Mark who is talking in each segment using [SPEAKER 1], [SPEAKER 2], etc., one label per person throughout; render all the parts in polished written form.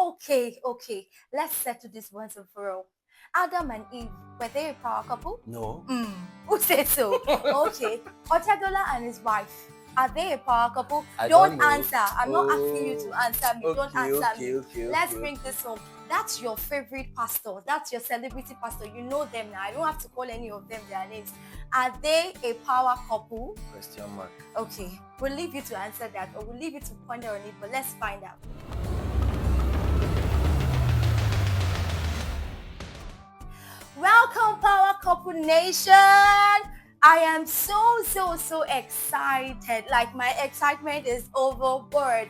[SPEAKER 1] Okay. Let's settle this once and for all. Adam and Eve, were they a power couple?
[SPEAKER 2] No.
[SPEAKER 1] Who said so? Okay. Otedola and his wife, are they a power couple?
[SPEAKER 2] I
[SPEAKER 1] Don't
[SPEAKER 2] don't know.
[SPEAKER 1] answer. I'm not asking you to answer me. Don't answer me.
[SPEAKER 2] Okay.
[SPEAKER 1] Let's bring this home. That's your favorite pastor. That's your celebrity pastor. You know them now. I don't have to call any of them their names. Are they a power couple?
[SPEAKER 2] Question mark.
[SPEAKER 1] Okay. We'll leave you to answer that, or we'll leave you to ponder on it, but let's find out. Welcome, Power Couple Nation. I am so excited. Like, my excitement is overboard.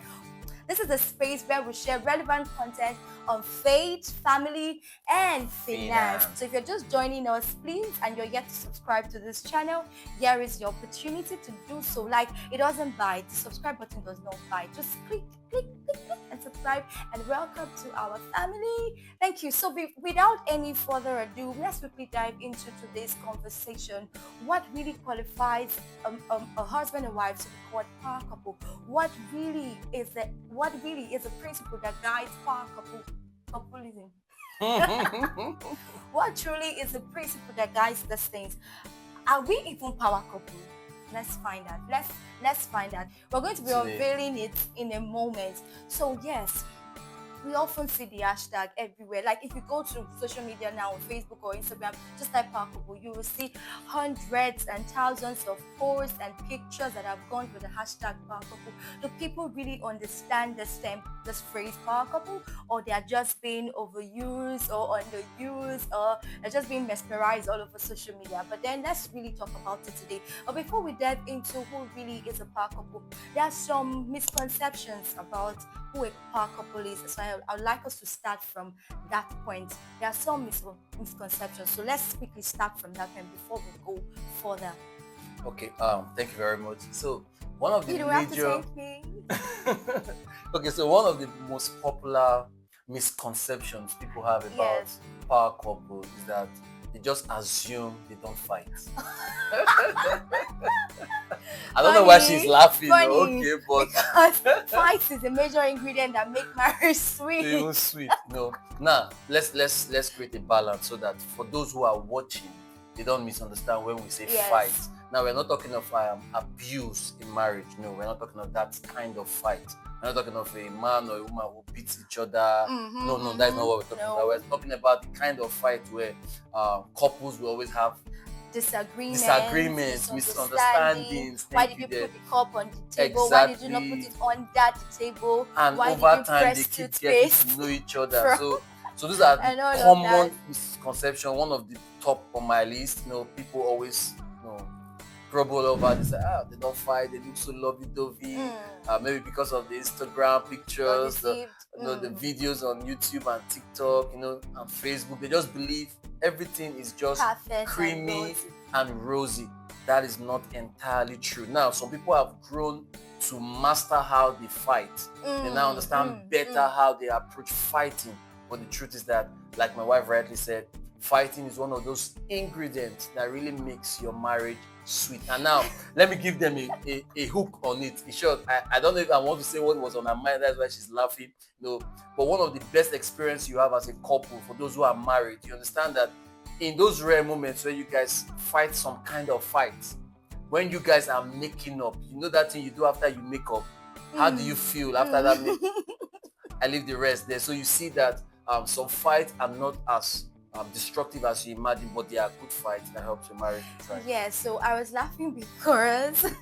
[SPEAKER 1] This is a space where we share relevant content on faith, family, and finance. So if you're just joining us, please, and you're yet to subscribe to this channel, here is your opportunity to do so. Like, it doesn't bite. The subscribe button does not bite. Just click and subscribe, and welcome to our family. Thank you. So without any further ado, let's quickly dive into today's conversation. What really qualifies a husband and wife to be called power couple? What really is a principle that guides power coupleism? What truly is the principle that guides these things? Are we even power couple? Let's find out. Let's find out. We're going to be unveiling it in a moment. So yes, we often see the hashtag everywhere. Like, if you go to social media now, on Facebook or Instagram, just type power couple, you will see hundreds and thousands of posts and pictures that have gone with the hashtag power couple. Do people really understand this phrase power couple, or they are just being overused or underused, or they're just being mesmerized all over social media? But then let's really talk about it today. But before we dive into who really is a power couple, there are some misconceptions about who a power couple is. So I would like us to start from that point. There are some misconceptions. So let's quickly start from that point before we go further.
[SPEAKER 2] Okay, thank you very much. So one of the
[SPEAKER 1] you don't have to thank me.
[SPEAKER 2] Okay, so one of the most popular misconceptions people have about power couple is that they just assume they don't fight. I don't know why she's laughing. Okay, but
[SPEAKER 1] because fight is a major ingredient that make marriage sweet.
[SPEAKER 2] Even sweet. No. Now let's create a balance so that for those who are watching, they don't misunderstand when we say fight. Now, we're not talking of abuse in marriage. No, we're not talking of that kind of fight. We're not talking of a man or a woman who beats each other. No, that's not what we're talking about. We're talking about the kind of fight where couples will always have disagreements, misunderstandings.
[SPEAKER 1] Why did you put the cup on the table? Why did you not put it under the table?
[SPEAKER 2] And
[SPEAKER 1] why
[SPEAKER 2] over
[SPEAKER 1] did you
[SPEAKER 2] time,
[SPEAKER 1] press
[SPEAKER 2] they keep
[SPEAKER 1] toothpaste?
[SPEAKER 2] getting to know each other. So those are the common misconceptions. One of the top on my list. People always trouble over this. They don't fight. They look so lovey-dovey. Maybe because of the Instagram pictures, the videos on YouTube and TikTok, and Facebook. They just believe everything is just
[SPEAKER 1] perfect,
[SPEAKER 2] creamy and rosy. That is not entirely true. Now, some people have grown to master how they fight. They now understand better how they approach fighting. But the truth is that, like my wife rightly said, fighting is one of those ingredients that really makes your marriage sweet. And now, let me give them a hook on it. In short, I don't know if I want to say what was on her mind. That's why she's laughing. But one of the best experience you have as a couple, for those who are married, you understand that in those rare moments where you guys fight some kind of fight, when you guys are making up, that thing you do after you make up, how do you feel after that? I leave the rest there. So you see that some fights are not as destructive as you imagine, but they are good fights that helps your marriage to thrive.
[SPEAKER 1] Yeah, so I was laughing because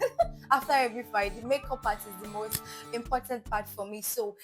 [SPEAKER 1] after every fight, the makeup part is the most important part for me. So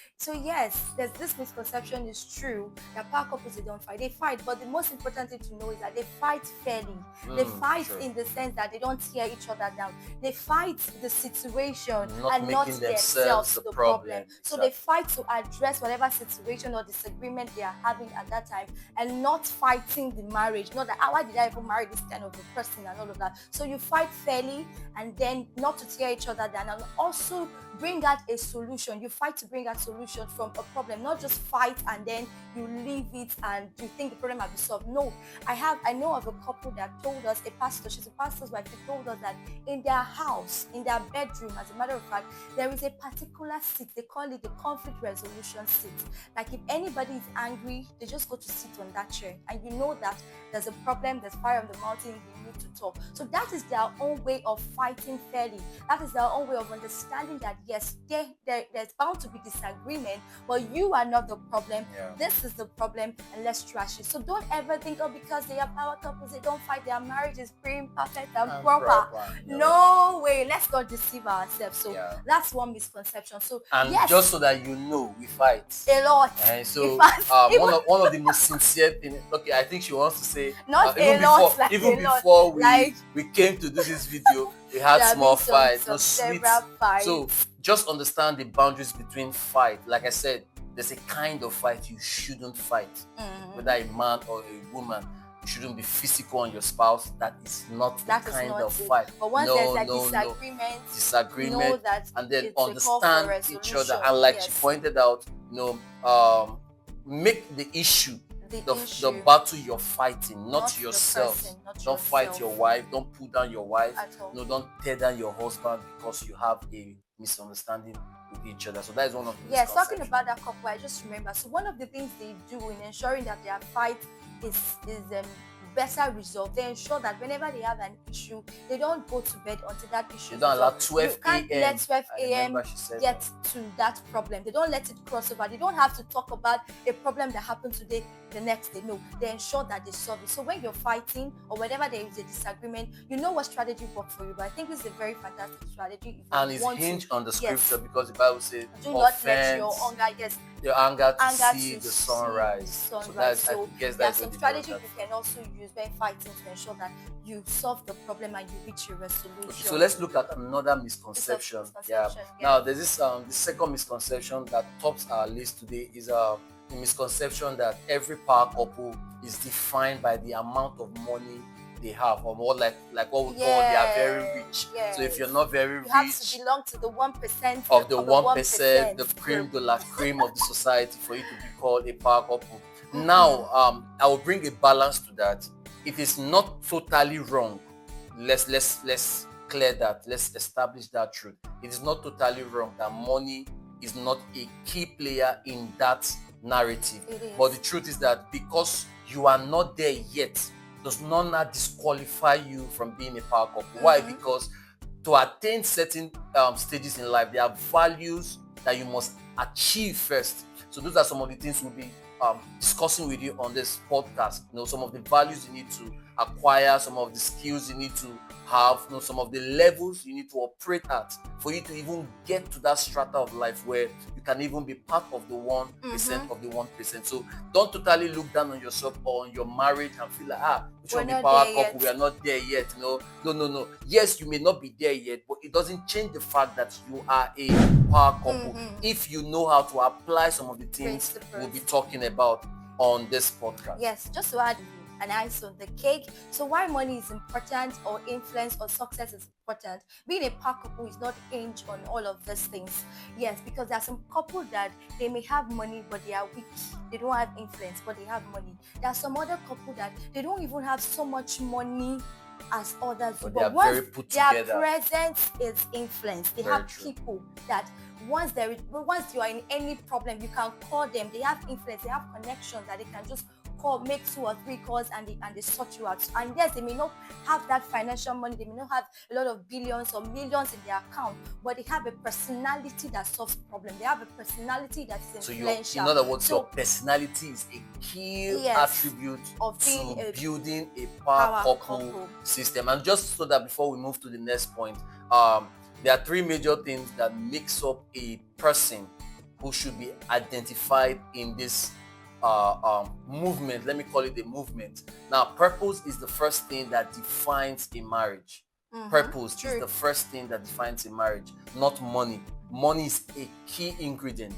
[SPEAKER 1] yes, there's this misconception is true that power couples, they don't fight. They fight, but the most important thing to know is that they fight fairly. They fight in the sense that they don't tear each other down. They fight the situation and not themselves the problem. So they fight to address whatever situation or disagreement they are having at that time, and not fighting the marriage. Not that, why did I even marry this kind of a person and all of that. So you fight fairly, and then not to tear each other down, and also bring out a solution. You fight to bring out solution from a problem, not just fight and then you leave it and you think the problem might be solved. No, I know of a couple that told us, a pastor, she's a pastor's wife, she told us that in their house, in their bedroom, as a matter of fact, there is a particular seat, they call it the conflict resolution seat. Like if anybody is angry, they just go to sit on that chair, and you know that there's a problem, there's fire on the mountain, you need to talk. So that is their own way of fighting fairly. That is their own way of understanding that yes, there's bound to be disagreement, but you are not the problem.
[SPEAKER 2] Yeah.
[SPEAKER 1] This is the problem, and let's trash it. So don't ever think, oh, because they are power couples, they don't fight, their marriage is pretty perfect and proper. No way. Let's not deceive ourselves. So that's one misconception. So
[SPEAKER 2] and
[SPEAKER 1] yes,
[SPEAKER 2] just so that you know, we fight
[SPEAKER 1] a lot.
[SPEAKER 2] And so one of the most sincere things. Okay, I think she wants to say
[SPEAKER 1] not
[SPEAKER 2] even
[SPEAKER 1] a lot,
[SPEAKER 2] before,
[SPEAKER 1] like
[SPEAKER 2] even
[SPEAKER 1] a lot.
[SPEAKER 2] before
[SPEAKER 1] Like,
[SPEAKER 2] we came to do this video, we had small fights, no sweet.
[SPEAKER 1] Fights.
[SPEAKER 2] So just understand the boundaries between fight. Like I said, there's a kind of fight you shouldn't fight. Whether a man or a woman, you shouldn't be physical on your spouse. That is not the kind of fight.
[SPEAKER 1] But once there's a disagreement, know that
[SPEAKER 2] and then understand each other. And like she pointed out, make the issue the battle you're fighting, not yourself. Don't fight your wife. Don't pull down your wife. No, don't tear down your husband because you have a misunderstanding with each other. So that is one of the
[SPEAKER 1] talking about that couple, I just remember. So one of the things they do in ensuring that their fight is better resolved, they ensure that whenever they have an issue, they don't go to bed until that issue
[SPEAKER 2] is resolved. 12
[SPEAKER 1] you can't let 12 a.m. get
[SPEAKER 2] that.
[SPEAKER 1] to that problem. They don't let it cross over. They don't have to talk about a problem that happened today the next day. No, they ensure that they solve it. So when you're fighting or whenever there is a disagreement, you know what strategy works for you. But I think this is a very fantastic strategy.
[SPEAKER 2] And it's hinged on the scripture because the Bible says,
[SPEAKER 1] do not let your anger
[SPEAKER 2] to see the sunrise. So that's, I guess that's
[SPEAKER 1] some strategies you can also use when fighting to ensure that you solve the problem and you reach a resolution.
[SPEAKER 2] Okay, so let's look at another misconception. Now there's this the second misconception that tops our list today is the misconception that every power couple is defined by the amount of money they have, or more like what we call they are very rich. So if you're not very rich,
[SPEAKER 1] you have to belong to the 1%
[SPEAKER 2] of the 1%, the cream de la cream of the society for you to be called a power couple. Now, I will bring a balance to that. It is not totally wrong. Let's clear that. Let's establish that truth. It is not totally wrong that money is not a key player in that narrative. But the truth is that because you are not there yet, does not disqualify you from being a power couple. Why? Because to attain certain stages in life, there are values that you must achieve first. So those are some of the things we'll be discussing with you on this podcast. Some of the values you need to acquire, some of the skills you need to have, some of the levels you need to operate at for you to even get to that strata of life where you can even be part of the 1% of the 1%. So don't totally look down on yourself or on your marriage and feel like, we should be power couple, we are not there yet. No. Yes, you may not be there yet, but it doesn't change the fact that you are a power couple if you know how to apply some of the things we'll be talking about on this podcast.
[SPEAKER 1] Yes, just to add an ice on the cake. So why money is important, or influence or success is important, being a power couple is not hinged on all of these things. Yes, because there are some couples that they may have money but they are weak. They don't have influence but they have money. There are some other couples that they don't even have so much money as others, but once their presence is influence, they have people that once you are in any problem, you can call them. They have influence, they have connections that they can just call, make 2 or 3 calls, and they sort you out. And yes, they may not have that financial money, they may not have a lot of billions or millions in their account, but they have a personality that solves problems. They have a personality that is influential.
[SPEAKER 2] So in other words, your personality is a key attribute of building a power couple system. And just so that before we move to the next point, there are 3 major things that makes up a person who should be identified in this movement. Let me call it a movement. Now, purpose is the first thing that defines a marriage. Purpose is the first thing that defines a marriage, not money. Money is a key ingredient,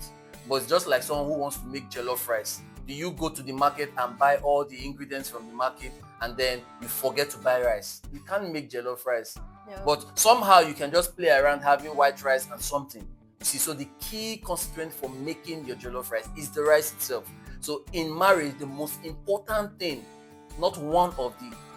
[SPEAKER 2] But it's just like someone who wants to make jollof rice. Do you go to the market and buy all the ingredients from the market and then you forget to buy rice? You can't make jollof rice.
[SPEAKER 1] No.
[SPEAKER 2] But somehow you can just play around having white rice and something. You see, so the key constituent for making your jollof rice is the rice itself. So in marriage, the most important thing, not one of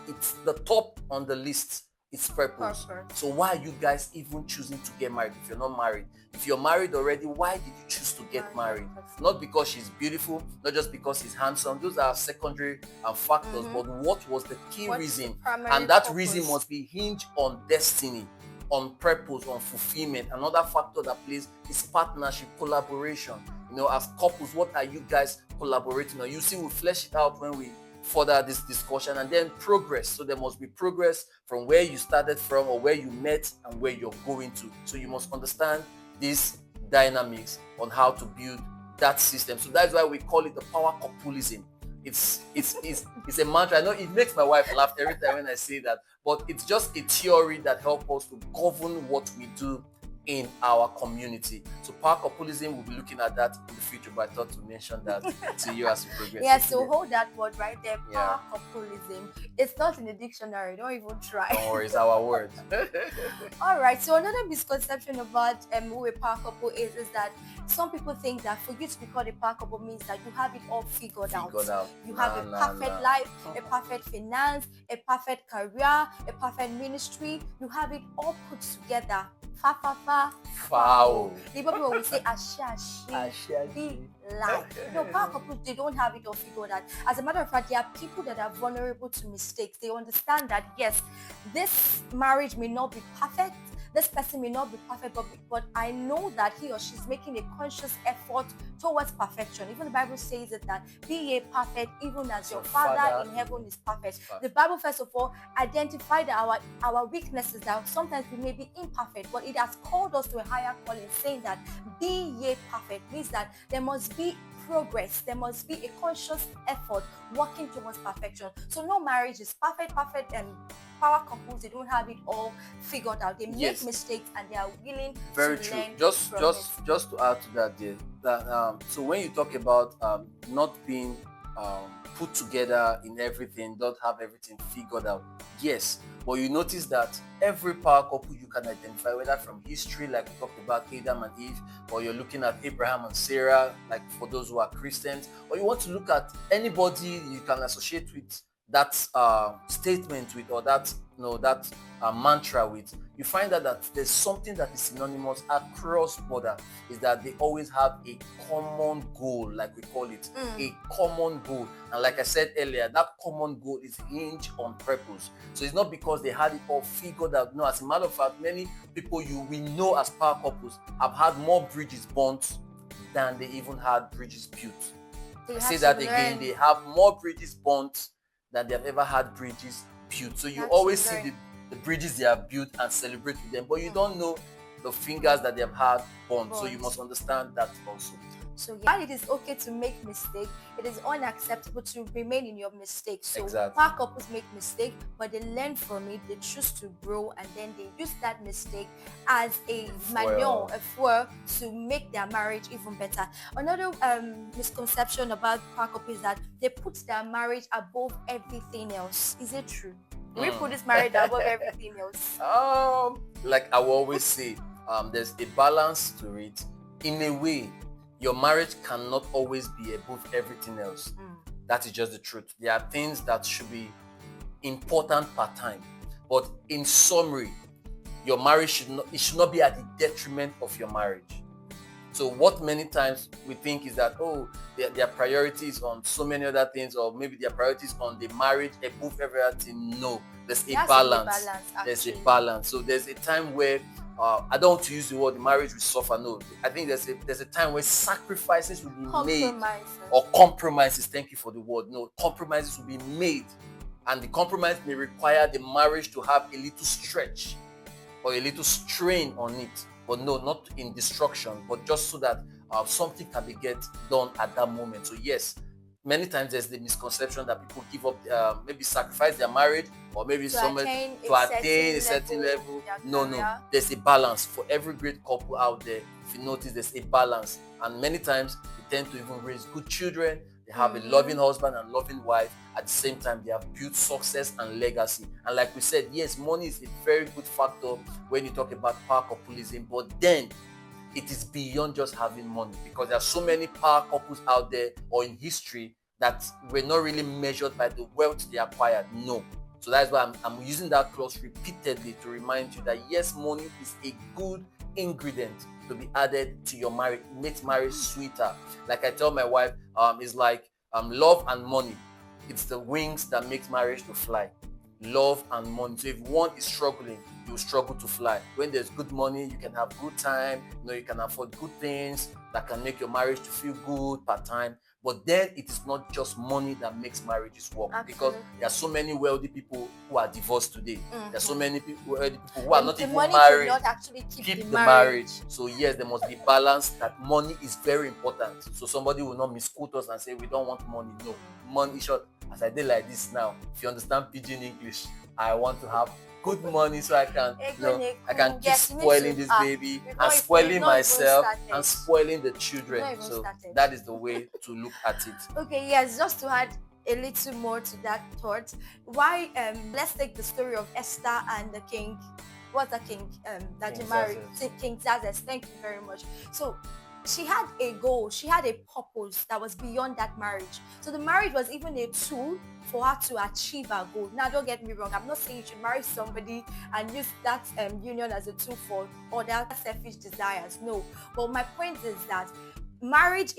[SPEAKER 2] it's the top on the list, it's purpose. So why are you guys even choosing to get married if you're not married? If you're married already, why did you choose to get married? Not because she's beautiful, not just because he's handsome. Those are secondary factors. But what was the key reason? And that reason must be hinged on destiny, on purpose, on fulfillment. Another factor that plays is partnership, collaboration. As couples, what are you guys collaborating on? You see, we'll flesh it out when we further this discussion. And then progress. So there must be progress from where you started from or where you met and where you're going to. So you must understand these dynamics on how to build that system. So that's why we call it the power coupulism. It's a mantra. I know it makes my wife laugh every time when I say that, but it's just a theory that helps us to govern what we do in our community. So power coupulism, we'll be looking at that in the future, but I thought to mention that to you as we progress.
[SPEAKER 1] Yeah, so hold that word right there, power coupulism. It's not in the dictionary, don't even try.
[SPEAKER 2] Don't worry, it's our word.
[SPEAKER 1] All right, so another misconception about who a power couple is that some people think that for you to be called a power couple means that you have it all figured out. You have a perfect life, a perfect finance, a perfect career, a perfect ministry. You have it all put together. Foul. The people will say ashashi lie. No, power couples, they don't have it all figured out. As a matter of fact, there are people that are vulnerable to mistakes. They understand that yes, this marriage may not be perfect. This person may not be perfect, but I know that he or she's making a conscious effort towards perfection. Even the Bible says it that be ye perfect, even as your Father in heaven is perfect. The Bible, first of all, identified our weaknesses, that sometimes we may be imperfect, but it has called us to a higher calling, saying that be ye perfect means that there must be progress. There must be a conscious effort working towards perfection. So no marriage is perfect, and power couples, they don't have it all figured out. They make mistakes and they are willing to learn.
[SPEAKER 2] Just to add to that, so when you talk about not being put together in everything, don't have everything figured out, yes, but you notice that every power couple you can identify, whether from history, like we talked about Adam and Eve, or you're looking at Abraham and Sarah, like for those who are Christians, or you want to look at anybody you can associate with that statement with, or that mantra with, you find that there's something that is synonymous across border, is that they always have a common goal, like we call it, a common goal. And like I said earlier, that common goal is hinged on purpose. So it's not because they had it all figured out. No, as a matter of fact, many people we know as power couples have had more bridges burnt than they even had bridges built. I say that again, they have more bridges burnt than they have ever had bridges built. So you always see the bridges they have built and celebrate with them, but you don't know the fingers that they have had burnt. So you must understand that also.
[SPEAKER 1] So while it is okay to make mistakes, it is unacceptable to remain in your mistakes. So power couples make mistakes, but they learn from it, they choose to grow, and then they use that mistake as a manure, a fuel to make their marriage even better. Another misconception about power couples is that they put their marriage above everything else. Is it true? We put this marriage above everything else?
[SPEAKER 2] Like I will always say, there's a balance to it. In a way, your marriage cannot always be above everything else. That is just the truth. There are things that should be important per time. But in summary, your marriage should not be at the detriment of your marriage. So what many times we think is that, their priorities on so many other things, or maybe their priorities on the marriage above everything. No, there's a balance. There's a balance. So there's a time where I don't want to use the word the marriage will suffer. No, I think there's a time where sacrifices will be made, or compromises. Thank you for the word. No, compromises will be made, and the compromise may require the marriage to have a little stretch or a little strain on it. But no, not in destruction, but just so that something can be get done at that moment. So yes, many times there's the misconception that people give up, maybe sacrifice their marriage, or maybe to attain a certain level. No, there's a balance for every great couple out there. If you notice, there's a balance, and many times they tend to even raise good children. They have a loving husband and loving wife. At the same time, they have built success and legacy. And like we said, yes, money is a very good factor when you talk about power couplism, but then it is beyond just having money, because there are so many power couples out there or in history that were not really measured by the wealth they acquired. No. So that's why I'm using that clause repeatedly to remind you that yes, money is a good ingredient to be added to your marriage. It makes marriage sweeter. Like I tell my wife, it's like love and money. It's the wings that makes marriage to fly. Love and money. So if one is struggling, you struggle to fly. When there's good money, you can have good time. You can afford good things that can make your marriage to feel good part time. But then it is not just money that makes marriages work. Absolutely. Because there are so many wealthy people who are divorced today. There are so many wealthy people who are not even married.
[SPEAKER 1] Not actually keep the
[SPEAKER 2] marriage. So yes, there must be balance. That money is very important. So somebody will not misquote us and say we don't want money. No, money short. As I did like this now, if you understand pidgin English, I want to have good money so I can, I can keep spoiling this baby and spoiling myself and spoiling the children. So that is the way to look at it.
[SPEAKER 1] Okay, yes, just to add a little more to that thought, why let's take the story of Esther and the king. What's the king that you married? King Xerxes. Thank you very much. So she had a goal, she had a purpose that was beyond that marriage. So the marriage was even a tool for her to achieve her goal. Now, don't get me wrong, I'm not saying you should marry somebody and use that union as a tool for other selfish desires. No, but my point is that marriage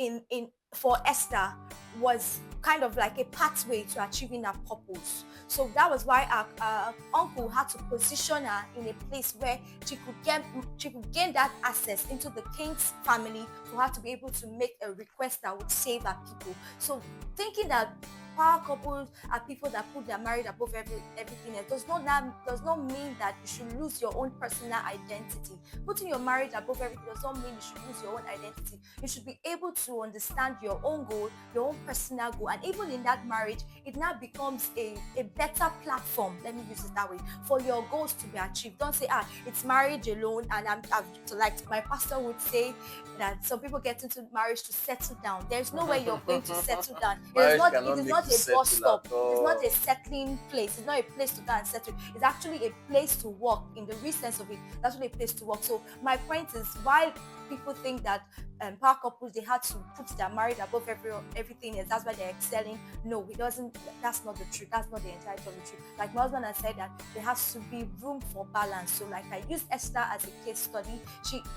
[SPEAKER 1] for Esther was kind of like a pathway to achieving her purpose. So that was why our uncle had to position her in a place where she could gain that access into the king's family for her to be able to make a request that would save her people. So thinking that power couples are people that put their marriage above everything else does not mean that you should lose your own personal identity. Putting your marriage above everything does not mean you should lose your own identity. You should be able to understand your own goal, your own personal goal, and even in that marriage, it now becomes a better platform, let me use it that way, for your goals to be achieved. Don't say, it's marriage alone, and I'm like my pastor would say that some people get into marriage to settle down. There's no way you're going to settle down. It is not a bus stop. It's not a settling place. It's not a place to go and settle. It's actually a place to work. In the real sense of it, that's actually a place to work. So my point is, while people think that power couples, they had to put their marriage above everything else, that's why they're excelling. No, it doesn't. That's not the truth. That's not the entirety of the truth. Like my husband has said, that there has to be room for balance. So like I used Esther as a case study.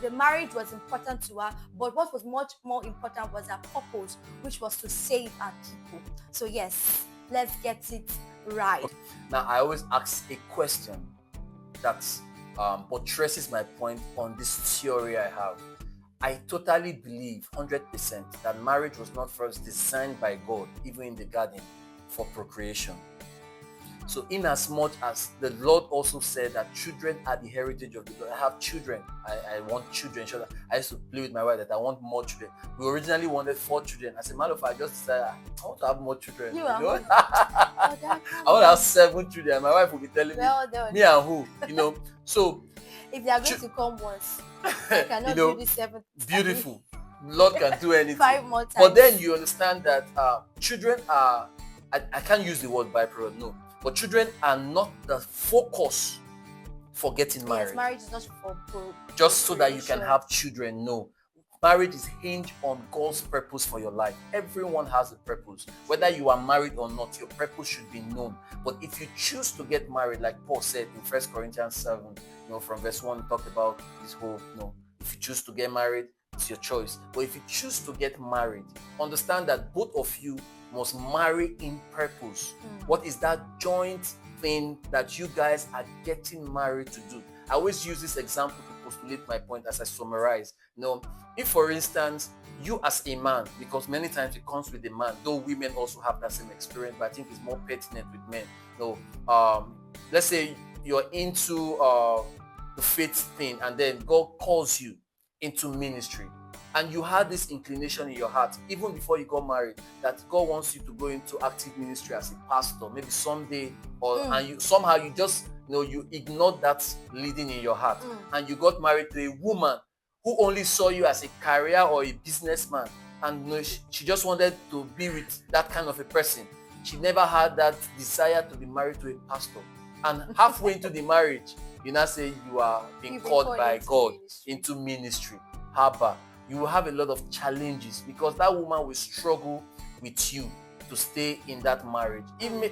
[SPEAKER 1] The marriage was important to her, but what was much more important was her purpose, which was to save our people. So yes, let's get it right.
[SPEAKER 2] Now I always ask a question that buttresses my point on this theory I have. I totally believe 100% that marriage was not first designed by God, even in the garden, for procreation. So in as much as the Lord also said that children are the heritage of the Lord. I have children. I want children. I used to play with my wife that I want more children. We originally wanted 4 children. As a matter of fact, I just decided I want to have more children. I want to have 7 children. My wife will be telling me and who, So
[SPEAKER 1] if they are going to come once, I cannot do the 7th.
[SPEAKER 2] Beautiful. Lord can do anything.
[SPEAKER 1] 5 more times.
[SPEAKER 2] But then you understand that children are, I can't use the word byproduct, no. But children are not the focus for getting married.
[SPEAKER 1] Yes, marriage is not for
[SPEAKER 2] just so that you can have children. No. Marriage is hinged on God's purpose for your life. Everyone has a purpose. Whether you are married or not, your purpose should be known. But if you choose to get married, like Paul said in 1 Corinthians 7, from verse 1, talked about this whole, if you choose to get married, it's your choice. But if you choose to get married, understand that both of you must marry in purpose. What is that joint thing that you guys are getting married to do? I always use this example to postulate my point as I summarize. If for instance, you as a man, because many times it comes with a man, though women also have that same experience, but I think it's more pertinent with men. Let's say you're into the faith thing, and then God calls you into ministry. and you had this inclination in your heart, even before you got married, that God wants you to go into active ministry as a pastor, maybe someday, or and you somehow you just you ignored that leading in your heart, and you got married to a woman who only saw you as a career or a businessman, and she just wanted to be with that kind of a person. She never had that desire to be married to a pastor. And halfway into the marriage, you now say you are being called by God into ministry. Haba, you will have a lot of challenges because that woman will struggle with you to stay in that marriage.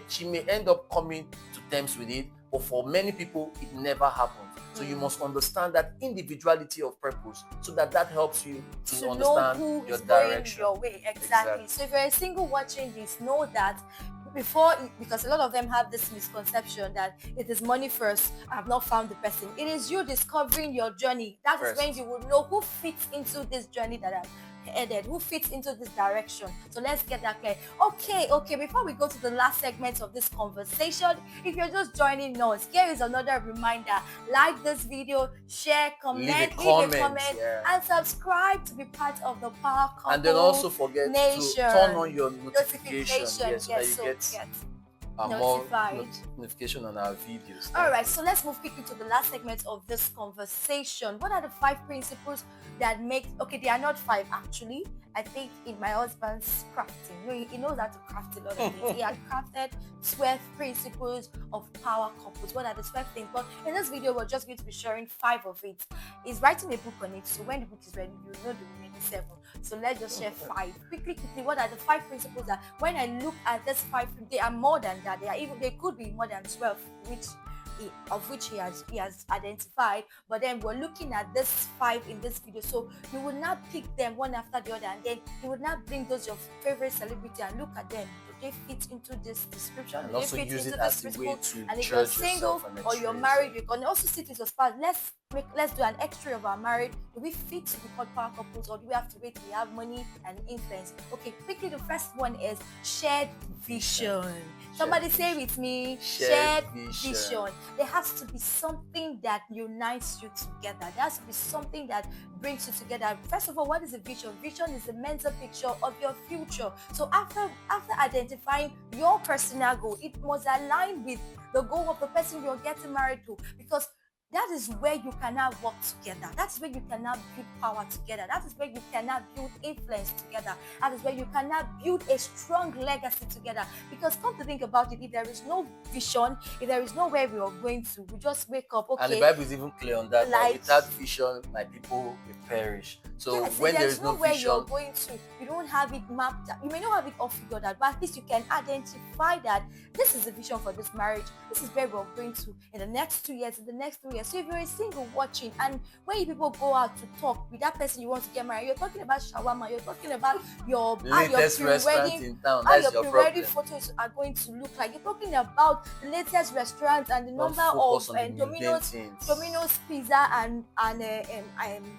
[SPEAKER 2] She may end up coming to terms with it, but for many people, it never happens. So you must understand that individuality of purpose, so that helps you to understand
[SPEAKER 1] know who
[SPEAKER 2] your
[SPEAKER 1] is
[SPEAKER 2] direction.
[SPEAKER 1] Going your way. Exactly. So if you're a single watching this, know that because a lot of them have this misconception that it is money first. I've not found the person. It is you discovering your journey. That is when you will know who fits into this journey that I've headed, who fits into this direction. So let's get that clear. Okay, before we go to the last segment of this conversation, if you're just joining us, here is another reminder: like this video, share, comment, leave a comment, and subscribe to be part of the Power Couple
[SPEAKER 2] And then also forget
[SPEAKER 1] Nation.
[SPEAKER 2] to turn on your notification, so that you get
[SPEAKER 1] notified.
[SPEAKER 2] more notification on our videos.
[SPEAKER 1] All right, so let's move quickly to the last segment of this conversation. What are the 5 principles that make, they are not 5 actually. I think in my husband's crafting, he knows how to craft a lot of things. He had crafted 12 principles of power couples. What are the 12 things? But in this video, we're just going to be sharing 5 of it. He's writing a book on it, so when the book is ready, you know the remaining 7. So let's just share 5. Quickly, what are the 5 principles that when I look at this 5, they are more than that. They could be more than 12, of which he has identified, but then we're looking at this 5 in this video. So you would not pick them one after the other, and then you would not bring those your favorite celebrity and look at them. Do they fit into this description?
[SPEAKER 2] And also use it as a way to
[SPEAKER 1] and if
[SPEAKER 2] judge
[SPEAKER 1] you're single or you're married, you can also sit with your spouse. Let's do an extra of our marriage. Do we fit to be called power couples, or do we have to wait till we have money and influence? Okay, quickly, the first one is shared vision. Somebody say with me, shared vision. There has to be something that unites you together. There has to be something that brings you together. First of all, what is a vision? Vision is a mental picture of your future. So after identifying your personal goal, it must align with the goal of the person you're getting married to, because that is where you cannot work together. That's where you cannot build power together. That is where you cannot build influence together. That is where you cannot build a strong legacy together. Because come to think about it, if there is no vision, if there is nowhere we are going to, we just wake up,
[SPEAKER 2] And the Bible is even clear on that. Like, without vision, my people will perish. So when there is no vision,
[SPEAKER 1] you're going to, you don't have it mapped out. You may not have it all figured out, but at least you can identify that this is the vision for this marriage. This is where we're going to in the next 2 years, in the next 3 years. So if you're a single watching, and when people go out to talk with that person you want to get married, you're talking about shawarma, you're talking about your
[SPEAKER 2] latest restaurant in town. That's your
[SPEAKER 1] pre-wedding photos are going to look like. You're talking about the latest restaurants and the number of Domino's pizza and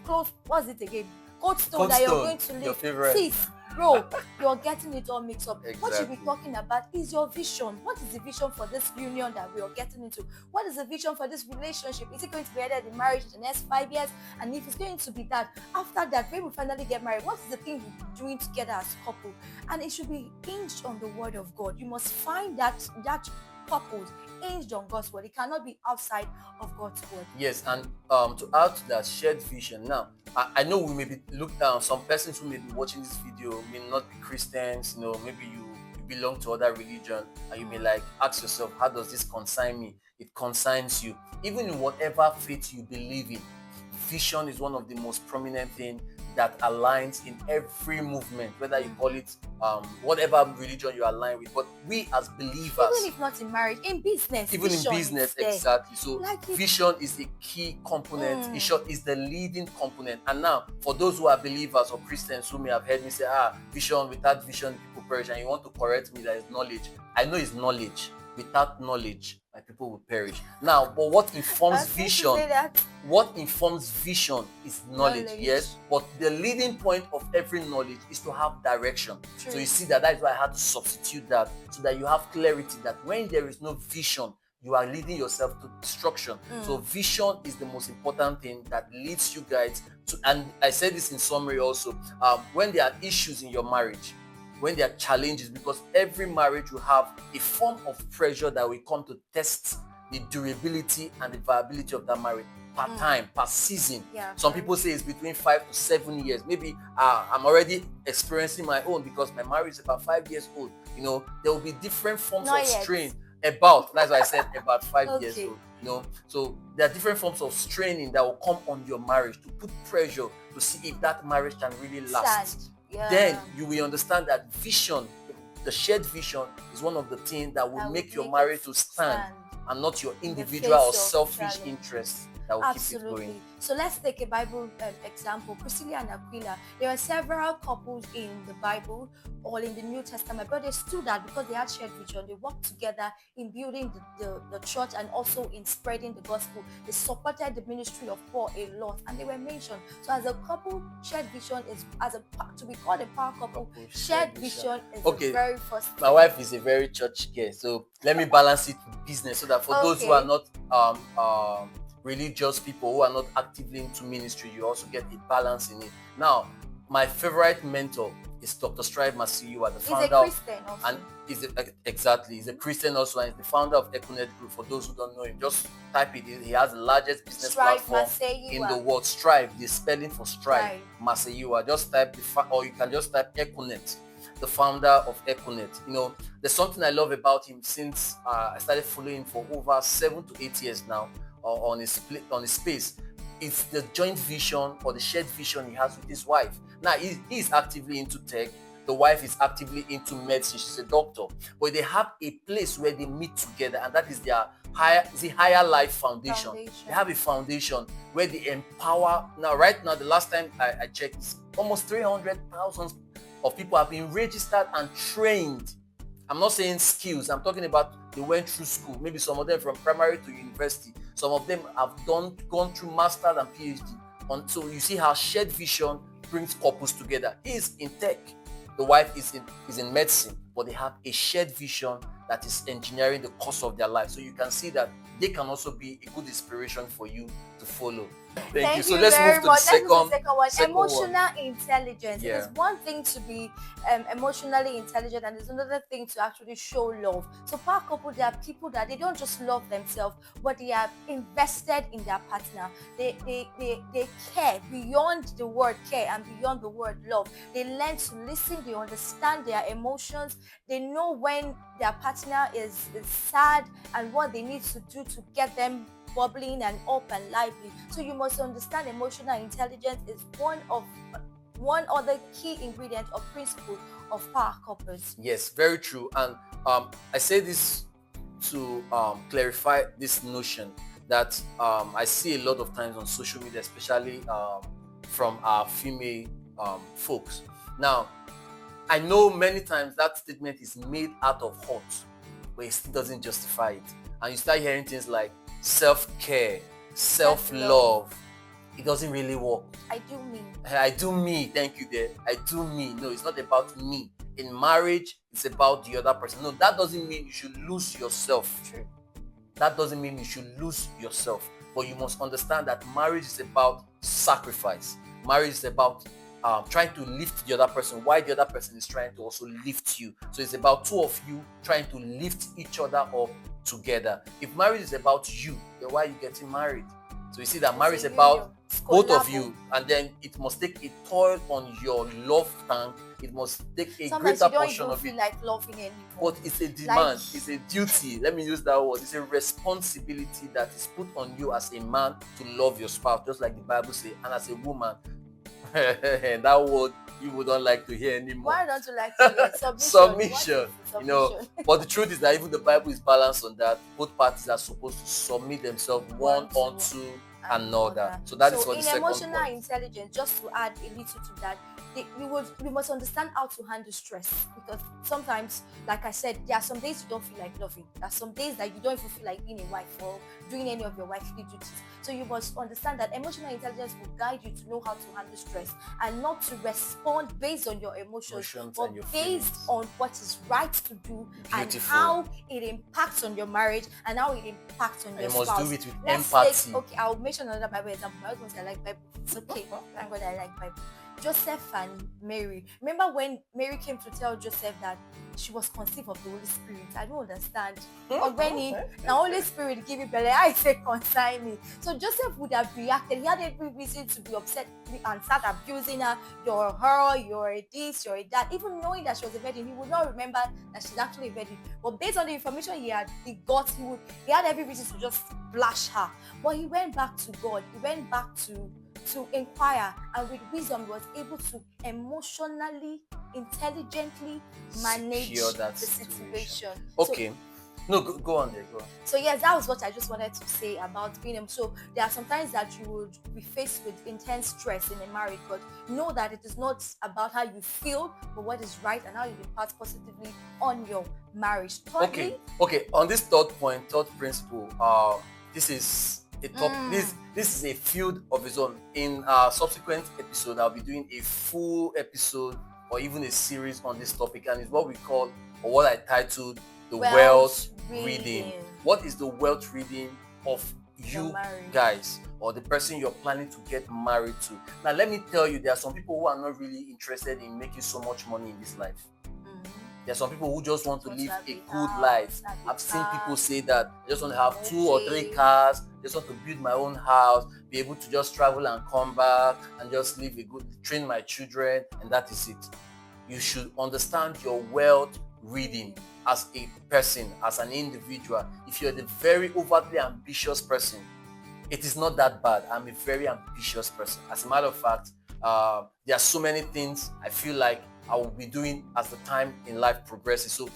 [SPEAKER 1] close, what's it again? Cold Stone that you're going to live.
[SPEAKER 2] Your favorite.
[SPEAKER 1] See, bro, you're getting it all mixed up.
[SPEAKER 2] Exactly.
[SPEAKER 1] What you'll be talking about is your vision. What is the vision for this union that we are getting into? What is the vision for this relationship? Is it going to be either the marriage in the next 5 years? And if it's going to be that, after that, when we finally get married, what is the thing we're doing together as a couple? And it should be hinged on the word of God. You must find that purpose hinged on God's word. It cannot be outside of God's word.
[SPEAKER 2] Yes, and to add to that, shared vision. Now, I know we may be looked down. Some persons who may be watching this video may not be Christians. Maybe you belong to other religion, and you may ask yourself, how does this concern me? It concerns you. Even in whatever faith you believe in, vision is one of the most prominent things that aligns in every movement, whether you call it whatever religion you align with. But we as believers,
[SPEAKER 1] even if not in marriage, in business,
[SPEAKER 2] exactly. So vision is a key component. In short, is the leading component. And now, for those who are believers or Christians who may have heard me say, vision, without vision people perish, and you want to correct me that is knowledge. I know it's knowledge. Without knowledge, my people will perish. Now, but what informs vision? What informs vision is knowledge, yes. But the leading point of every knowledge is to have direction. True. So you see that is why I had to substitute that, so that you have clarity that when there is no vision, you are leading yourself to destruction. So vision is the most important thing that leads you guys to, and I said this in summary also, when there are issues in your marriage, when there are challenges, because every marriage will have a form of pressure that will come to test the durability and the viability of that marriage per time, per season. Some people say it's between 5 to 7 years. Maybe I'm already experiencing my own because my marriage is about 5 years old. You know, there will be different forms of strain. That's why I said about 5 years old. You know, so there are different forms of straining that will come on your marriage to put pressure to see if that marriage can really last. Then you will understand that vision, the shared vision, is one of the things that will make your marriage to stand, and not your individual or selfish interests that will keep it going.
[SPEAKER 1] So let's take a Bible example. Priscilla and Aquila. There are several couples in the Bible or in the New Testament, but they stood out because they had shared vision. They worked together in building the church and also in spreading the gospel. They supported the ministry of Paul a lot, and they were mentioned. So as a couple, shared vision is, to be called a power couple, shared vision is the very first thing.
[SPEAKER 2] My wife is a very church girl, so let me balance it with business so that for those who are not religious people, who are not actively into ministry, you also get a balance in it. Now, my favorite mentor is Dr. Strive Masiyiwa, the founder.
[SPEAKER 1] He's a Christian also.
[SPEAKER 2] And he's a Christian also, and he's the founder of Econet Group. For those who don't know him, just type it in. He has the largest business platform in the world. Strive, the spelling for Strive, Masiyiwa. Just type or you can just type Econet, the founder of Econet. You know, there's something I love about him since I started following him for over 7 to 8 years now. On his space, it's the joint vision or the shared vision he has with his wife. Now he is actively into tech, the wife is actively into medicine, she's a doctor, but they have a place where they meet together, and that is their higher life foundation. They have a foundation where they empower. Now right now, the last time I checked, it's almost 300,000 of people have been registered and trained. I'm not saying skills, I'm talking about they went through school, maybe some of them from primary to university. Some of them have gone through masters and PhD. So you see how shared vision brings couples together. He is in tech, the wife is in medicine, but they have a shared vision that is engineering the course of their life. So you can see that they can also be a good inspiration for you to follow. Thank you. So let's move to the second one.
[SPEAKER 1] Emotional intelligence. It is one thing to be emotionally intelligent, and it's another thing to actually show love. So power couple, there are people that they don't just love themselves, but they are invested in their partner. They care beyond the word care and beyond the word love. They learn to listen. They understand their emotions. They know when their partner is sad and what they need to do to get them bubbling and up and lively. So you must understand emotional intelligence is one other key ingredient or principle of power couples.
[SPEAKER 2] Yes, very true. And I say this to clarify this notion that I see a lot of times on social media, especially from our female folks. Now, I know many times that statement is made out of hurt, but it still doesn't justify it. And you start hearing things like self-care, self-love. It doesn't really work.
[SPEAKER 1] I do me.
[SPEAKER 2] Thank you there. I do me. No, it's not about me. In marriage, it's about the other person. No, that doesn't mean you should lose yourself.
[SPEAKER 1] True.
[SPEAKER 2] That doesn't mean you should lose yourself. But you must understand that marriage is about sacrifice. Marriage is about trying to lift the other person while the other person is trying to also lift you. So it's about two of you trying to lift each other up together. If marriage is about you, then why are you getting married? So you see that marriage is about both of you, and then it must take a toll on your love tank. It must take a greater portion of it.
[SPEAKER 1] Like loving anymore.
[SPEAKER 2] But it's a demand, it's a duty. Let me use that word. It's a responsibility that is put on you as a man to love your spouse, just like the Bible says, and as a woman. That word you wouldn't like to hear anymore.
[SPEAKER 1] Why don't you like to hear?
[SPEAKER 2] Submission. You know, but the truth is that even the Bible is balanced on that. Both parties are supposed to submit themselves one unto another. So that is for the
[SPEAKER 1] in
[SPEAKER 2] second
[SPEAKER 1] emotional
[SPEAKER 2] point.
[SPEAKER 1] intelligence, just to add a little to that, we must understand how to handle stress, because sometimes, like I said, there are some days you don't feel like loving. There are some days that you don't even feel like being a wife or doing any of your wifely duties. So you must understand that emotional intelligence will guide you to know how to handle stress and not to respond based on your emotions but
[SPEAKER 2] and your
[SPEAKER 1] based
[SPEAKER 2] feelings.
[SPEAKER 1] on what is right to do and
[SPEAKER 2] Beautiful.
[SPEAKER 1] how it impacts on your marriage and how it impacts on your
[SPEAKER 2] You must
[SPEAKER 1] spouse.
[SPEAKER 2] do it with
[SPEAKER 1] Let's
[SPEAKER 2] empathy.
[SPEAKER 1] okay, I'll mention another Bible example. My husband said I like Bible. It's okay. Thank God I like Bible. Joseph and Mary. Remember when Mary came to tell Joseph that she was conceived of the Holy Spirit? I don't understand. Or when the Holy Spirit give you belly, I say consign me. So Joseph would have reacted. He had every reason to be upset and start abusing her. You're her, you're a this, you're a that. Even knowing that she was a virgin, he would not remember that she's actually a virgin. But based on the information he had every reason to just flash her. But he went back to God. He went back to inquire, and with wisdom he was able to emotionally, intelligently manage the situation.
[SPEAKER 2] Okay. No, go on there. Go on.
[SPEAKER 1] So yes, that was what I just wanted to say about being so there are sometimes that you would be faced with intense stress in a marriage, but know that it is not about how you feel, but what is right and how you impact positively on your marriage. Thirdly,
[SPEAKER 2] okay. On this third principle, this is a top. This is a field of its own. In subsequent episode, I'll be doing a full episode or even a series on this topic, and it's what we call, or what I titled, the wealth reading. What is the wealth reading of you guys, or the person you're planning to get married to? Now, let me tell you, there are some people who are not really interested in making so much money in this life. There are some people who just want to live a good life. I've seen people say that they just want to have 2 or 3 cars, just want to build my own house, be able to just travel and come back and just live train my children, and that is it. You should understand your wealth reading as a person, as an individual. If you're the very overtly ambitious person, it is not that bad. I'm a very ambitious person. As a matter of fact, there are so many things I feel like I will be doing as the time in life progresses. So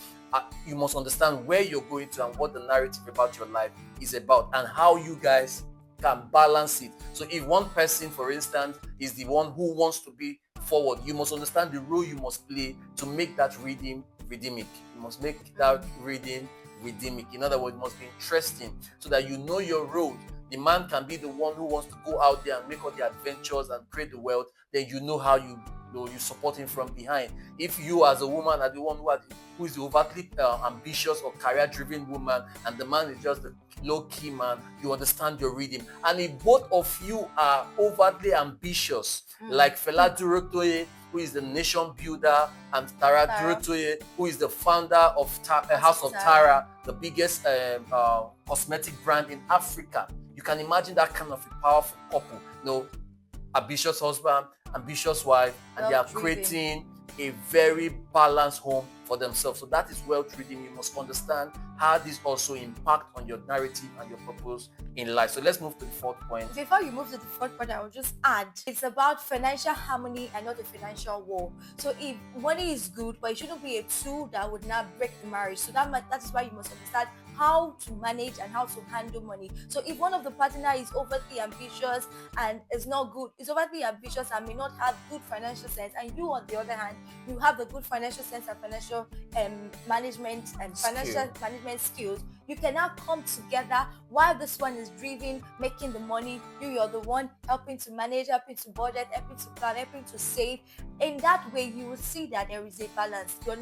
[SPEAKER 2] you must understand where you're going to and what the narrative about your life is about, and how you guys can balance it. So if one person, for instance, is the one who wants to be forward, you must understand the role you must play to make that reading redeemic. You must make that reading redeemic. In other words, it must be interesting so that you know your role. The man can be the one who wants to go out there and make all the adventures and create the wealth. Then you know how you support him from behind. If you as a woman are the one who is the overtly ambitious or career-driven woman, and the man is just the low-key man, you understand your reading. And if both of you are overtly ambitious, like Fela Durotoye, who is the nation builder, and Tara Durotoye, who is the founder of House of Tara, the biggest cosmetic brand in Africa, you can imagine that kind of a powerful couple. Ambitious husband, ambitious wife, and they are creating a very balanced home for themselves. So that is wealth reading. You must understand how this also impact on your narrative and your purpose in life. So let's move to the fourth point.
[SPEAKER 1] Before you move to the fourth point, I will just add, it's about financial harmony and not a financial war. So if money is good, but it shouldn't be a tool that would not break the marriage. So that is why you must understand how to manage and how to handle money. So if one of the partner is overtly ambitious and is not good, is overtly ambitious and may not have good financial sense, and you on the other hand, you have the good financial sense and financial management and financial management skills, you can now come together while this one is driven, making the money. You're the one helping to manage, helping to budget, helping to plan, helping to save. In that way, you will see that there is a balance. You're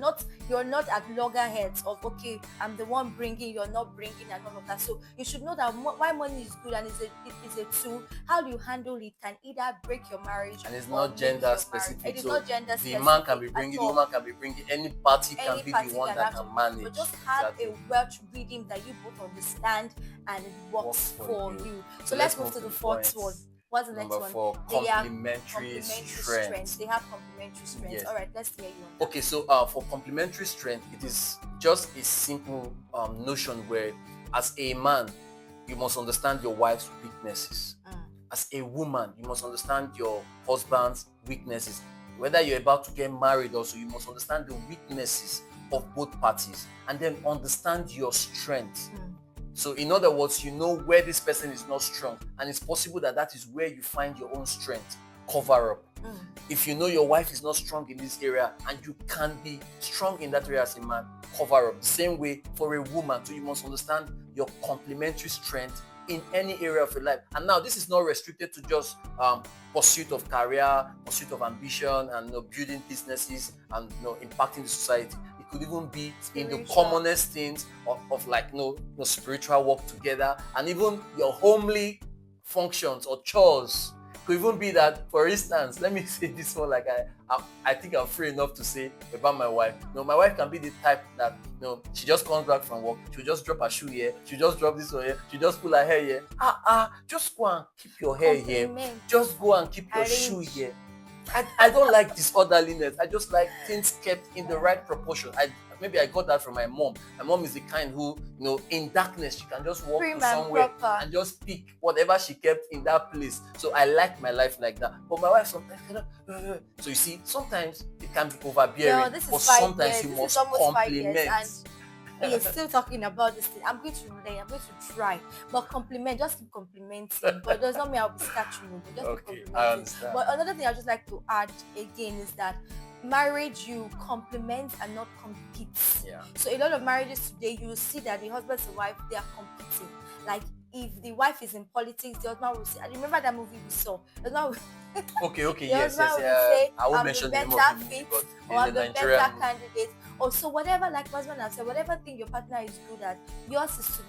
[SPEAKER 1] not at loggerheads of, okay, I'm the one bringing, you're not bringing, and all of that. So you should know that why money is good and is a tool, how you handle it can either break your marriage,
[SPEAKER 2] and it's not gender specific.
[SPEAKER 1] It is not gender specific.
[SPEAKER 2] The man can be bringing, the woman can be bringing, any party can be the one that can manage.
[SPEAKER 1] But just have a wealth reading that you both understand and it works for you. So let's move to the fourth one. What's the next one?
[SPEAKER 2] Number 4, complementary strength.
[SPEAKER 1] They have complementary strengths. Yes. All right, let's hear you on that.
[SPEAKER 2] Okay, so for complementary strength, it is just a simple notion where, as a man, you must understand your wife's weaknesses. As a woman, you must understand your husband's weaknesses. Whether you're about to get married also, you must understand the weaknesses of both parties and then understand your strengths. So in other words, you know where this person is not strong, and it's possible that that is where you find your own strength. Cover up. If you know your wife is not strong in this area and you can be strong in that area as a man, cover up. Same way for a woman too, you must understand your complementary strength in any area of your life. And now this is not restricted to just pursuit of career, pursuit of ambition, and building businesses and impacting the society. It could even be spiritual. In the commonest things of like spiritual work together, and even your homely functions or chores. Could even be that, for instance, let me say this one, like I think I'm free enough to say about my wife. My wife can be the type that she just comes back from work, she'll just drop her shoe here, she'll just drop this one here, she'll just pull her hair here. Just go and keep your hair here. Just go and keep your shoe here. I don't like disorderliness. I just like things kept in the right proportion. Maybe I got that from my mom. My mom is the kind who, in darkness, she can just walk to somewhere and just pick whatever she kept in that place. So I like my life like that. But my wife sometimes, so you see, sometimes it can be overbearing. But sometimes you must compliment.
[SPEAKER 1] He is still talking about this thing. I'm going to try. But compliment, just to compliment him. But it does not mean I'll be scratching you, but just to compliment
[SPEAKER 2] I understand.
[SPEAKER 1] Him. But another thing I'd just like to add again is that marriage, you complement and not compete.
[SPEAKER 2] Yeah.
[SPEAKER 1] So a lot of marriages today, you will see that the husband and wife, they are competing. Like if the wife is in politics, the husband will say, I remember that movie we saw.
[SPEAKER 2] Okay, yes. I won't mention the name of the movie, but
[SPEAKER 1] I'm the better candidate. Or so whatever, like husband has said, whatever thing your partner is good at, yours is to,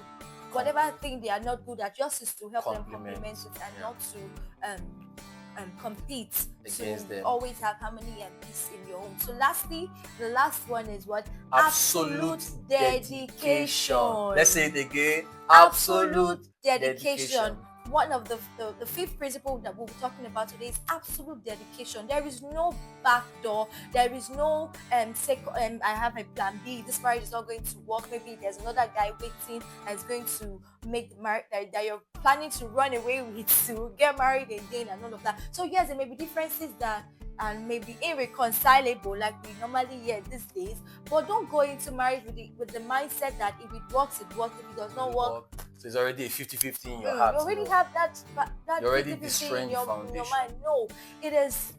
[SPEAKER 1] whatever thing they are not good at, yours is to help them complement it and not to compete,
[SPEAKER 2] against them.
[SPEAKER 1] Always have harmony and peace in your home. So lastly, the last one is what?
[SPEAKER 2] Absolute dedication. Let's say it again. Absolute dedication.
[SPEAKER 1] One of the fifth principle that we'll be talking about today is absolute dedication. There is no back door. There is no I have a plan B. This marriage is not going to work. Maybe there's another guy waiting that's going to make the marriage that you're planning to run away with, to get married again and all of that. So yes, there may be differences that and maybe irreconcilable like we normally hear these days, but don't go into marriage with the mindset that if it works, it works. If it does not work,
[SPEAKER 2] so it's already a 50-50 in your heart.
[SPEAKER 1] You already have that
[SPEAKER 2] you already destroying
[SPEAKER 1] in your mind. No, it is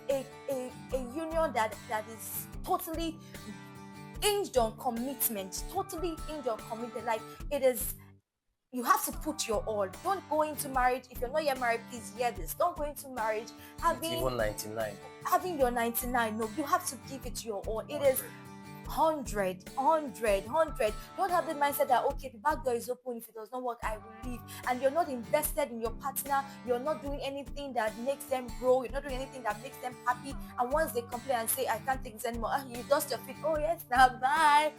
[SPEAKER 1] a union that is totally hinged on commitment, like it is. You have to put your all. Don't go into marriage. If you're not yet married, please hear this. Don't go into marriage
[SPEAKER 2] even 99.
[SPEAKER 1] Having your 99. No, you have to give it your all. It is 100. Don't have the mindset that, okay, the back door is open. If it does not work, I will leave. And you're not invested in your partner. You're not doing anything that makes them grow. You're not doing anything that makes them happy. And once they complain and say, I can't take this anymore, you dust your feet. Oh, yes, now bye.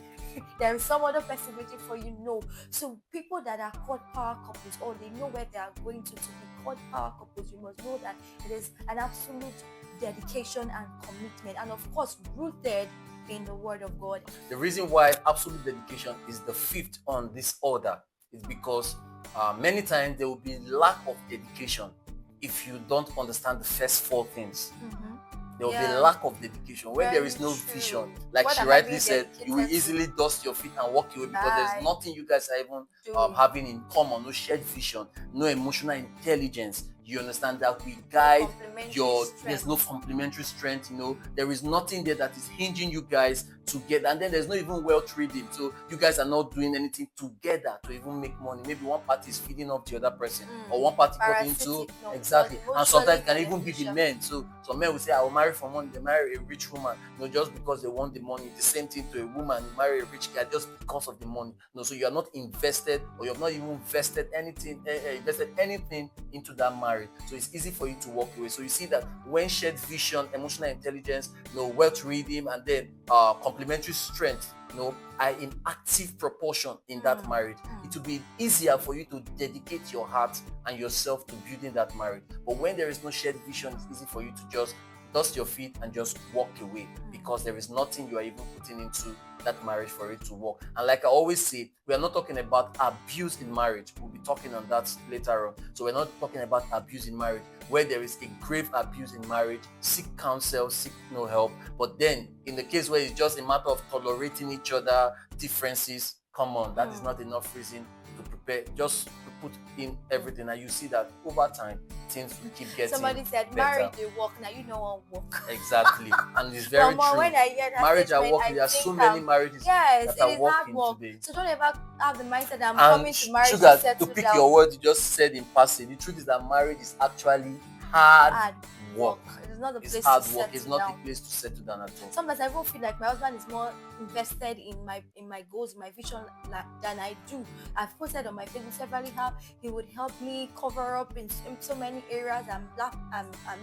[SPEAKER 1] There is some other person waiting for you. No. So people that are called power couples, or they know where they are going to be called power couples, you must know that it is an absolute dedication and commitment, and of course rooted in the word of God.
[SPEAKER 2] The reason why absolute dedication is the fifth on this order is because many times there will be lack of dedication if you don't understand the first four things. There will be lack of dedication. When there is no vision, like she rightly said, you will easily dust your feet and walk away because there's nothing you guys are even having in common, no shared vision, no emotional intelligence. You understand that we guide there's no complementary strength, there is nothing there that is hinging you guys together, and then there's no even wealth reading. So you guys are not doing anything together to even make money. Maybe one party is feeding off the other person, or one party got into exactly. And sometimes it can even be the men. So some men will say, I will marry for money. They marry a rich woman, just because they want the money. The same thing to a woman, you marry a rich guy just because of the money. So you are not invested, or you have not even invested anything into that marriage. So it's easy for you to walk away. So you see that when shared vision, emotional intelligence, wealth reading, and then complementary strength, are in active proportion in that marriage, it will be easier for you to dedicate your heart and yourself to building that marriage. But when there is no shared vision, it's easy for you to just dust your feet and just walk away, because there is nothing you are even putting into that marriage for it to work. And like I always say, we are not talking about abuse in marriage. We'll be talking on that later on. So we're not talking about abuse in marriage. Where there is a grave abuse in marriage, seek counsel, seek no help. But then in the case where it's just a matter of tolerating each other differences, come on, that is not enough reason to prepare, just to put in everything, and you see that over time things will keep getting
[SPEAKER 1] Somebody said
[SPEAKER 2] better.
[SPEAKER 1] marriage they work, now you know one work.
[SPEAKER 2] Exactly. And it's very
[SPEAKER 1] Mama,
[SPEAKER 2] true.
[SPEAKER 1] when I hear that
[SPEAKER 2] Marriage at
[SPEAKER 1] statement,
[SPEAKER 2] work,
[SPEAKER 1] I
[SPEAKER 2] there are so
[SPEAKER 1] think
[SPEAKER 2] many marriages
[SPEAKER 1] yes,
[SPEAKER 2] that
[SPEAKER 1] it
[SPEAKER 2] are
[SPEAKER 1] is hard
[SPEAKER 2] working
[SPEAKER 1] work.
[SPEAKER 2] today.
[SPEAKER 1] So don't ever have the mindset that I'm
[SPEAKER 2] And
[SPEAKER 1] coming to marriage
[SPEAKER 2] sugar,
[SPEAKER 1] to settle
[SPEAKER 2] to pick
[SPEAKER 1] down.
[SPEAKER 2] your word you just said in passing, the truth is that marriage is actually hard work.
[SPEAKER 1] It is not the place
[SPEAKER 2] It's hard
[SPEAKER 1] to
[SPEAKER 2] work.
[SPEAKER 1] settle
[SPEAKER 2] It's not
[SPEAKER 1] down.
[SPEAKER 2] a place to settle down at all.
[SPEAKER 1] Sometimes I even feel like my husband is more invested in my goals, in my vision than I do. I've posted on my Facebook severally how he would help me cover up in so many areas I'm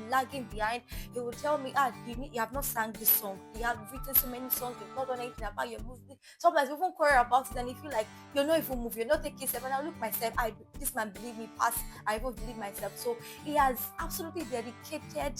[SPEAKER 1] lagging behind. He would tell me, you have not sang this song. You have written so many songs, you've not done anything about your movie. Sometimes we even quarrel about it and you feel like you're not even moving, you're not taking step. And I look myself, this man believe me past, I even believe myself. So he has absolutely dedicated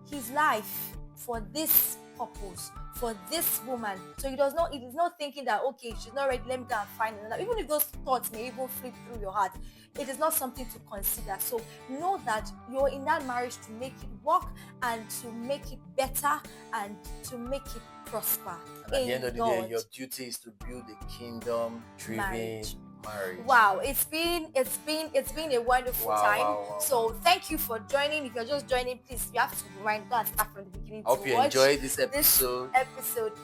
[SPEAKER 1] his life for this purpose, for this woman. So it is not thinking that, okay, she's not ready, let me go and find another. Even if those thoughts may even flip through your heart, it is not something to consider. So know that you're in that marriage to make it work and to make it better and to make it prosper.
[SPEAKER 2] And at the end of the day, your duty is to build a kingdom-driven marriage.
[SPEAKER 1] Wow, it's been a wonderful time. Wow. So thank you for joining. If you're just joining, please, you have to rewind, go and start from the beginning.
[SPEAKER 2] Hope you enjoyed this episode.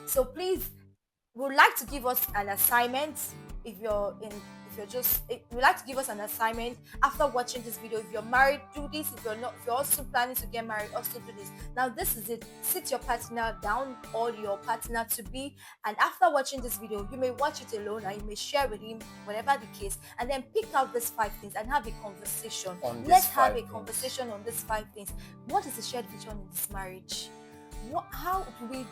[SPEAKER 1] So please, would like to give us an assignment we'd like to give us an assignment after watching this video. If you're married, do this. If you're also planning to get married, also do this. Now this is it. Sit your partner down or your partner to be, and after watching this video, you may watch it alone and you may share with him, whatever the case, and then pick out these 5 things and have a conversation. Let's have a conversation on these 5 things. What is the shared vision in this marriage? How do we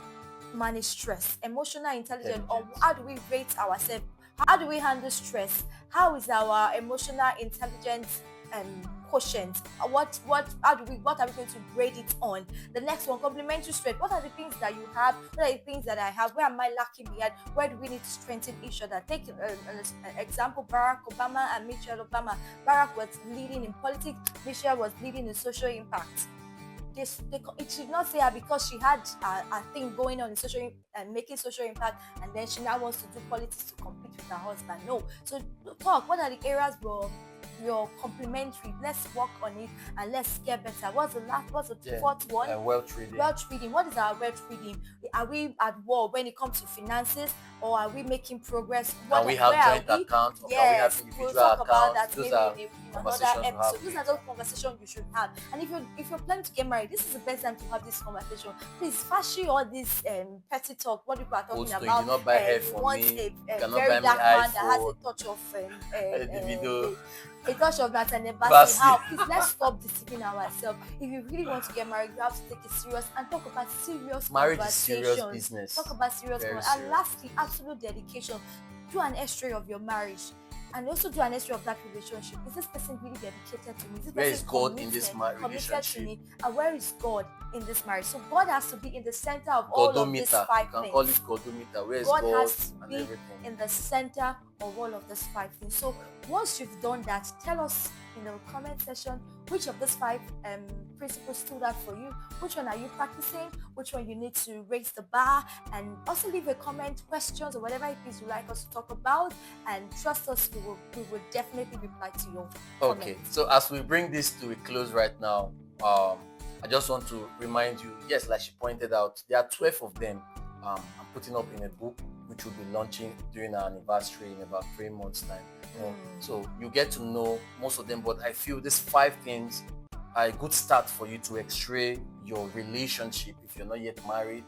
[SPEAKER 1] manage stress, emotional intelligence, or how do we rate ourselves? How do we handle stress? How is our emotional intelligence quotient? What are we going to grade it on? The next one, complementary strength. What are the things that you have? What are the things that I have? Where am I lacking behind? Where do we need to strengthen each other? Take an example, Barack Obama and Michelle Obama. Barack was leading in politics, Michelle was leading in social impact. It should not say her because she had a thing going on in social and making social impact, and then she now wants to do politics to compete with her husband. No. So talk. What are the areas where you're complementary? Let's work on it and let's get better. What's the fourth one?
[SPEAKER 2] Wealth reading.
[SPEAKER 1] Wealth reading. What is our wealth reading? Are we at war when it comes to finances, or are we making progress?
[SPEAKER 2] Can we have joint accounts? Or can we have individual
[SPEAKER 1] we'll talk about
[SPEAKER 2] accounts?
[SPEAKER 1] that maybe in another episode. These are those conversations you should have. And if you're planning to get married, this is the best time to have this conversation. Please fashion all this petty talk. What people are talking about.
[SPEAKER 2] You not buy hair for me.
[SPEAKER 1] A very dark man that has a touch of a touch of that and a bassy. How? Please, let's stop deceiving ourselves. If you really want to get married, you have to take it serious and talk about serious
[SPEAKER 2] marriage is serious business.
[SPEAKER 1] Talk about serious conversations. And lastly, absolute dedication. Do an x-ray of your marriage. And also do an history of that relationship. Is this person really dedicated to me? Is this
[SPEAKER 2] where is God in this relationship?
[SPEAKER 1] To me? And where is God in this marriage? So God has to be in the center of all of these 5 things.
[SPEAKER 2] You can call it Godometer. Where is
[SPEAKER 1] God
[SPEAKER 2] God
[SPEAKER 1] has to be in the center of all of these 5 things. So once you've done that, tell us in the comment section which of these 5 principles stood out for you. Which one are you practicing? Which one you need to raise the bar? And also leave a comment, questions, or whatever it is you like us to talk about. And trust us, we will definitely reply to your
[SPEAKER 2] Okay, so as we bring this to a close right now, I just want to remind you, yes, like she pointed out, there are 12 of them. I'm putting up in a book which will be launching during our anniversary in about 3 months' time. So you get to know most of them, but I feel these 5 things are a good start for you to x-ray your relationship if you're not yet married,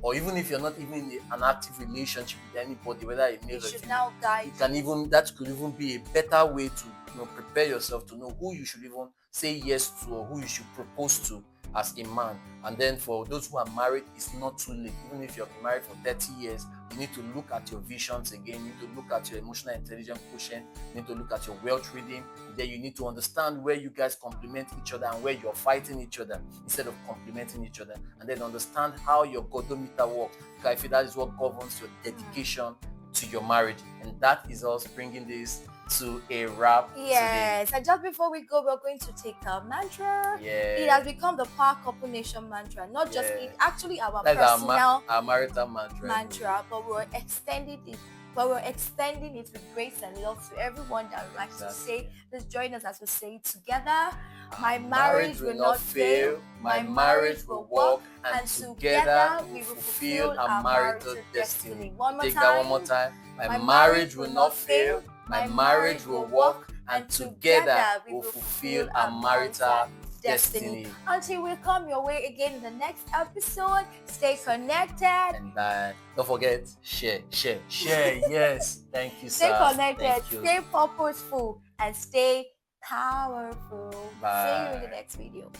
[SPEAKER 2] or even if you're not even in an active relationship with anybody, whether a male or female. That could even be a better way to prepare yourself to know who you should even say yes to or who you should propose to as a man. And then for those who are married, it's not too late. Even if you've been married for 30 years, you need to look at your visions again. You need to look at your emotional intelligence quotient. You need to look at your wealth reading. Then you need to understand where you guys complement each other and where you're fighting each other instead of complementing each other. And then understand how your Godometer works. Because I feel that is what governs your dedication to your marriage. And that is us bringing this to a wrap today.
[SPEAKER 1] Yes, and just before we go, we're going to take a mantra.
[SPEAKER 2] Yeah.
[SPEAKER 1] It has become the Power Couple Nation mantra, not just it, actually our
[SPEAKER 2] That's
[SPEAKER 1] personal
[SPEAKER 2] our marital mantra.
[SPEAKER 1] But we're extending it. But we're extending it with grace and love to everyone that would like to say, let's join us as we say it together. My marriage will not fail. My marriage will work, and together we will fulfill our marital destiny.
[SPEAKER 2] Take that one more time. My marriage will not fail. My marriage will work, and together we will fulfill our marital destiny.
[SPEAKER 1] Until we come your way again in the next episode, stay connected.
[SPEAKER 2] And don't forget, share. Yes. Thank you, sir.
[SPEAKER 1] Stay connected, stay purposeful, and stay powerful.
[SPEAKER 2] Bye.
[SPEAKER 1] See you in the next video.